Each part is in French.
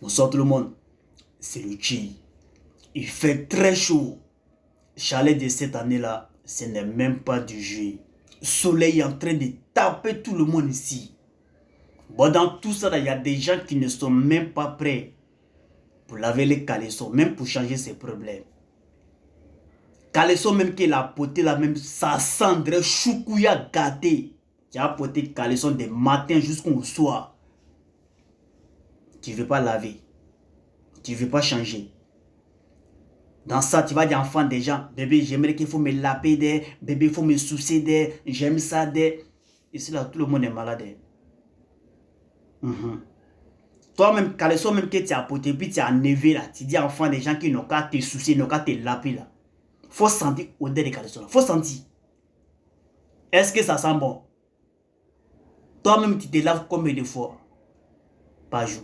Bonsoir tout le monde, c'est le Chi. Il fait très chaud. Chalet de cette année-là, ce n'est même pas du jeu. Soleil est en train de taper tout le monde ici. Bon, dans tout ça, il y a des gens qui ne sont même pas prêts pour laver les caleçons, même pour changer ses problèmes. Caleçon même qu'il a poté là, même ça cendre, choukouya gâté. Tu as poté caleçon des matins jusqu'au soir. Tu ne veux pas laver. Tu ne veux pas changer. Dans ça, tu vas dire enfant des gens, bébé, j'aimerais qu'il faut me laver des, bébé, il faut me soucier des, j'aime ça des. Ici là, tout le monde est malade. Toi-même, caleçon même que tu as porté, puis tu as enlevé là, tu dis enfant des gens qui n'ont qu'à te soucier, n'ont qu'à te laver là. Faut sentir l'odeur des caleçons là. Faut sentir. Est-ce que ça sent bon? Toi-même, tu te laves combien de fois par jour?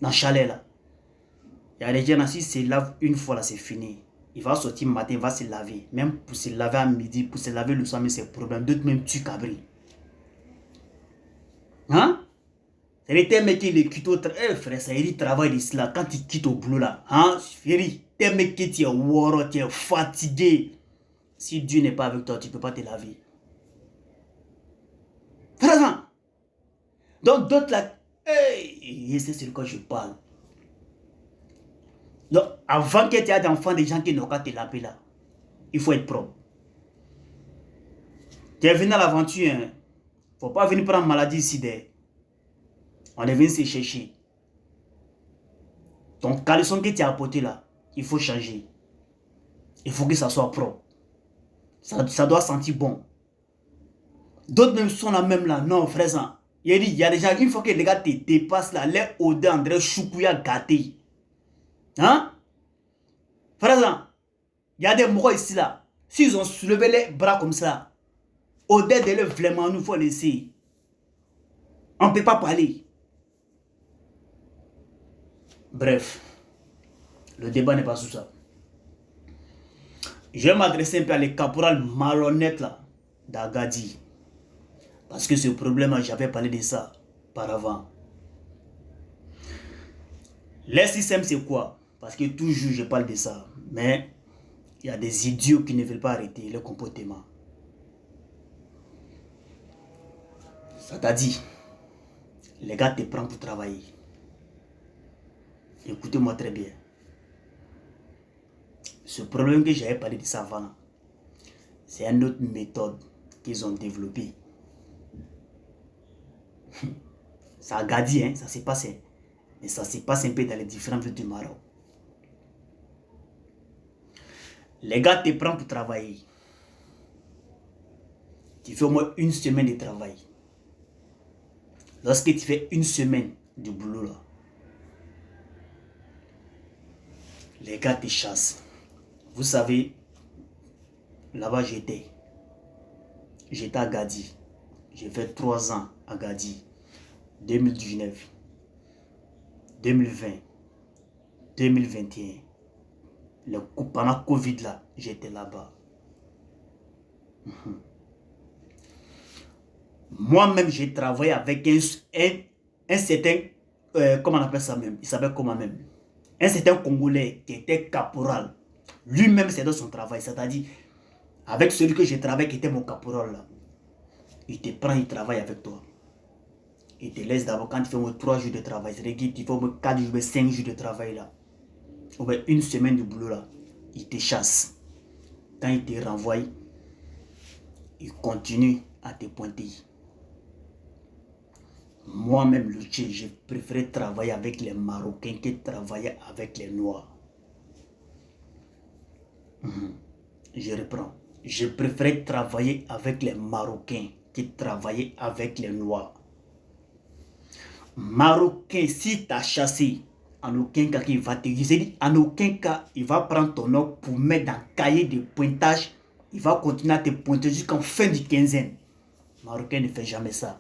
Dans le chalet là. Il y a des gens, si se lave une fois là, c'est fini. Il va sortir le matin, il va se laver. Même pour se laver à midi, pour se laver le soir, mais c'est problème. D'autres même tuent cabri. Hein? C'est tes mecs qui les quittent au travail. Eh frère, ça il travaille ici là. Quand tu quittes au boulot là, hein? Tes mecs qui tu es woro, tu es fatigué. Si Dieu n'est pas avec toi, tu ne peux pas te laver. Frère, donc d'autres là, hey, c'est sur quoi je parle. Donc, avant que tu aies d'enfants, des gens qui n'ont qu'à te laver là, il faut être propre. Tu es venu à l'aventure, hein? Faut pas venir prendre maladie ici. On est venu se chercher. Ton caleçon que tu as apporté là, il faut changer. Il faut que ça soit propre. Ça doit sentir bon. D'autres même sont là même là. Non, frère, il y a des gens, une fois que les gars te dépassent là, les odeurs André choukouya gâté. Hein? Frère, il y a des morts ici là. S'ils ont soulevé les bras comme ça, odeur de leur vraiment, nous faut laisser. On ne peut pas parler. Bref, le débat n'est pas sur ça. Je vais m'adresser un peu à les caporales malhonnêtes là, d'Agadi. Parce que ce problème, j'avais parlé de ça par avant. Les systèmes, c'est quoi? Parce que toujours, je parle de ça. Mais il y a des idiots qui ne veulent pas arrêter le comportement. Ça t'a dit, les gars te prennent pour travailler. Écoutez-moi très bien. Ce problème que j'avais parlé de ça avant, c'est une autre méthode qu'ils ont développée. Ça a gardé, hein, ça s'est passé. Mais ça se passe un peu dans les différentes villes du Maroc. Les gars te prennent pour travailler. Tu fais au moins une semaine de travail. Lorsque tu fais une semaine de boulot là, les gars te chassent. Vous savez, là-bas j'étais. J'étais à Gadi. J'ai fait 3 ans à Gadi. 2019, 2020, 2021. Pendant Covid là, j'étais là-bas. Moi-même, j'ai travaillé avec un certain, comment on appelle ça même? Il s'appelle comment même? Un certain Congolais qui était caporal. Lui-même, c'est dans son travail. C'est-à-dire, avec celui que j'ai travaillé, qui était mon caporal là. Il te prend, il travaille avec toi. Il te laisse d'abord quand tu fais au moins 3 jours de travail. C'est-à-dire qu'il faut au moins 4 jours, 5 jours de travail là. Ou bien une semaine de boulot là. Il te chasse. Quand il te renvoie, il continue à te pointer. Moi-même, le Tché, j'ai préféré travailler avec les Marocains que travailler avec les Noirs. Je reprends. Je préfère travailler avec les Marocains que travailler avec les Noirs. Marocain, si tu as chassé, en aucun cas il va te dire, en aucun cas il va prendre ton nom pour mettre dans le cahier de pointage. Il va continuer à te pointer jusqu'en fin du quinzaine. Marocain ne fait jamais ça.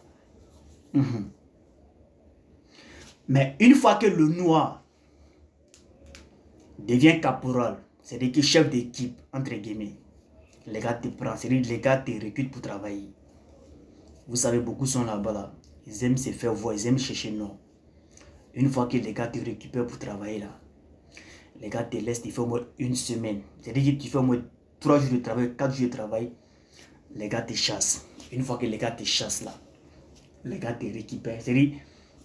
Mais une fois que le noir devient caporal, c'est-à-dire que chef d'équipe, entre guillemets, les gars te prennent, c'est-à-dire les gars te recrutent pour travailler. Vous savez, beaucoup sont là-bas, là. Ils aiment se faire voir, ils aiment chercher non. Une fois que les gars te récupèrent pour travailler là, les gars te laissent, tu fais au moins une semaine. C'est-à-dire que tu fais au moins 3 jours de travail, 4 jours de travail, les gars te chassent. Une fois que les gars te chassent là, les gars te récupèrent. C'est-à-dire,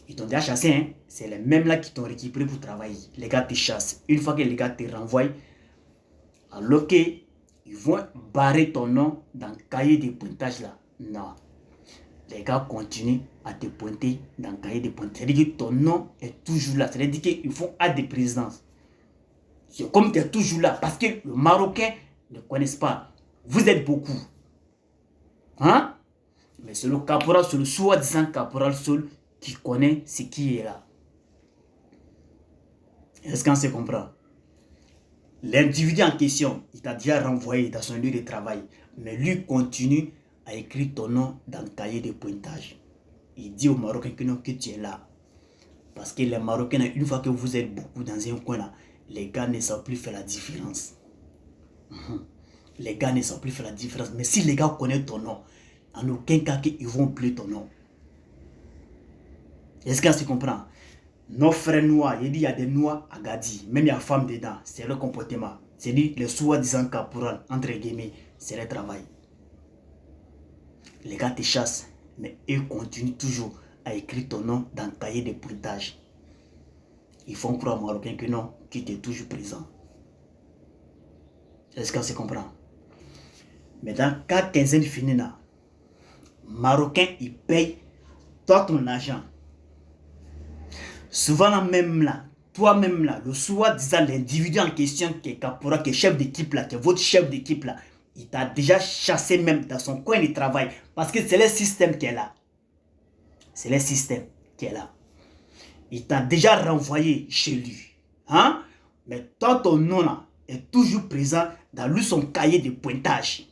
ils t'ont déjà chassé, hein? C'est les mêmes là qui t'ont récupéré pour travailler. Les gars te chassent. Une fois que les gars te renvoient, alors qu'ils vont barrer ton nom dans le cahier de pointage là. Non. Les gars continuent à te pointer dans le cahier de pointage. C'est-à-dire que ton nom est toujours là. C'est-à-dire qu'ils font acte de présidence. C'est comme tu es toujours là. Parce que le Marocain ne connaissent pas. Vous êtes beaucoup. Hein? Mais c'est le caporal, c'est le soi-disant caporal seul qui connaît ce qui est là. Est-ce qu'on se comprend? L'individu en question, il t'a déjà renvoyé dans son lieu de travail. Mais lui continue à écrire ton nom dans le cahier de pointage. Il dit aux Marocains que non, que tu es là. Parce que les Marocains, une fois que vous êtes beaucoup dans un coin là, les gars ne savent plus faire la différence. Les gars ne savent plus faire la différence. Mais si les gars connaissent ton nom, en aucun cas ils vont oublier ton nom. Est-ce qu'on se comprend? Nos frères noirs, il dit il y a des noirs à Gadi, même il y a femmes dedans, c'est leur comportement. C'est dit le soi-disant caporal, entre guillemets, c'est le travail. Les gars te chassent, mais eux continuent toujours à écrire ton nom dans le cahier de pointage. Ils font croire aux Marocains que non, que tu es toujours présent. Est-ce qu'on se comprend? Maintenant, quand quinzaine finit là, Marocain, il paye toi ton argent. Souvent là même là, toi-même là, le soi-disant l'individu en question qui est caporal, qui est chef d'équipe là, qui est votre chef d'équipe là, il t'a déjà chassé même dans son coin de travail. Parce que c'est le système qui est là. C'est le système qui est là. Il t'a déjà renvoyé chez lui. Hein? Mais toi, ton nom là est toujours présent dans lui son cahier de pointage.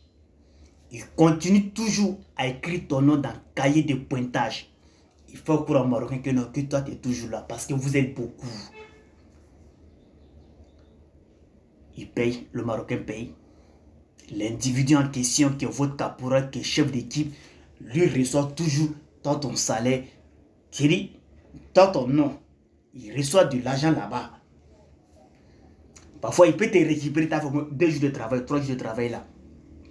Il continue toujours à écrire ton nom dans le cahier de pointage. Il faut croire aux Marocains que non, que toi tu es toujours là parce que vous êtes beaucoup. Il paye, le Marocain paye. L'individu en question qui est votre caporal, qui est chef d'équipe, lui reçoit toujours ton salaire. Qui dit, ton nom. Il reçoit de l'argent là-bas. Parfois, il peut te récupérer, tu as fait 2 jours de travail, 3 jours de travail là.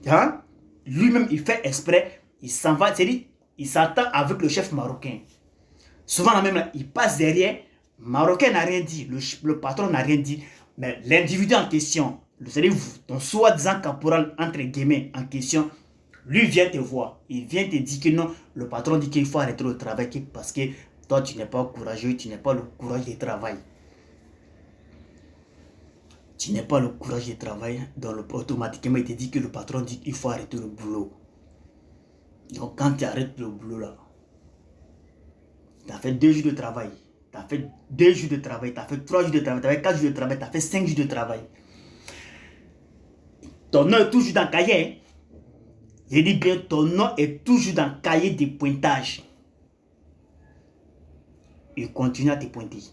Hein? Lui-même, il fait exprès, il s'en va, c'est-à-dire, il s'attend avec le chef marocain. Souvent, là même, là, il passe derrière, Marocain n'a rien dit, le patron n'a rien dit, mais l'individu en question, c'est-à-dire ton soi-disant caporal, entre guillemets, en question, lui vient te voir, il vient te dire que non, le patron dit qu'il faut arrêter le travail parce que toi, tu n'es pas courageux, tu n'es pas le courage de travail. Tu n'as pas le courage de travailler, donc automatiquement il te dit que le patron dit qu'il faut arrêter le boulot. Donc quand tu arrêtes le boulot là, tu as fait 2 jours de travail, tu as fait 2 jours de travail, tu as fait 3 jours de travail, tu as fait 4 jours de travail, tu as fait 5 jours de travail. Ton nom est toujours dans le cahier. Je dis bien, ton nom est toujours dans le cahier de pointage. Il continue à te pointer.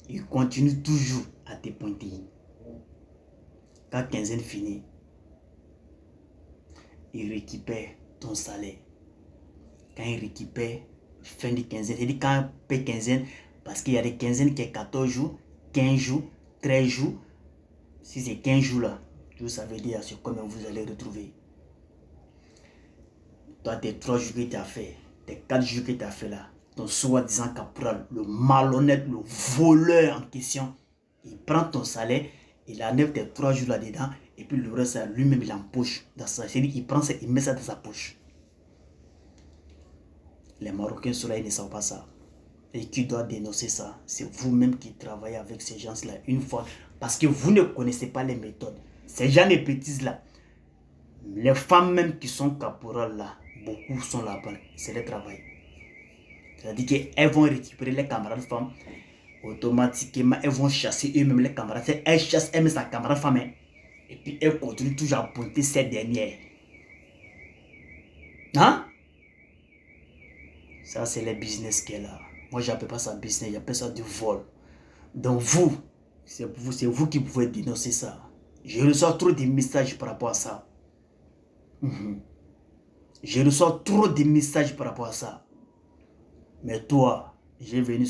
Il continue toujours à te pointer. Quand quinzaine finit, il récupère ton salaire. Quand il récupère fin de quinzaine, c'est-à-dire quand il paie quinzaine, parce qu'il y a des quinzaines qui est 14 jours, 15 jours, 13 jours. Si c'est 15 jours là, vous savez dire sur combien vous allez retrouver. Toi, tes 3 jours que tu as fait, tes 4 jours que tu as fait là, ton soi-disant caporal, le malhonnête, le voleur en question, il prend ton salaire, il enlève tes 3 jours là-dedans, et puis le reste, lui-même, il empoche dans sa. C'est-à-dire qu'il prend ça, il met ça dans sa poche. Les Marocains sont là, ils ne savent pas ça. Et qui doit dénoncer ça? C'est vous-même qui travaillez avec ces gens-là une fois. Parce que vous ne connaissez pas les méthodes. Ces gens, les bêtises là. Les femmes même qui sont caporales là, beaucoup sont là-bas. C'est le travail. C'est-à-dire qu'elles vont récupérer les camarades femmes. Automatiquement, elles vont chasser eux-mêmes les camarades. Elles chassent elles-mêmes sa camarade femme. Et puis elles continuent toujours à pointer ces dernières. Hein? Ça, c'est le business qu'elle a. Moi, je n'appelle pas ça business, j'appelle ça du vol. Donc vous, c'est vous qui pouvez dénoncer ça. Je reçois trop de messages par rapport à ça. Je reçois trop de messages par rapport à ça. Mais toi, j'ai venu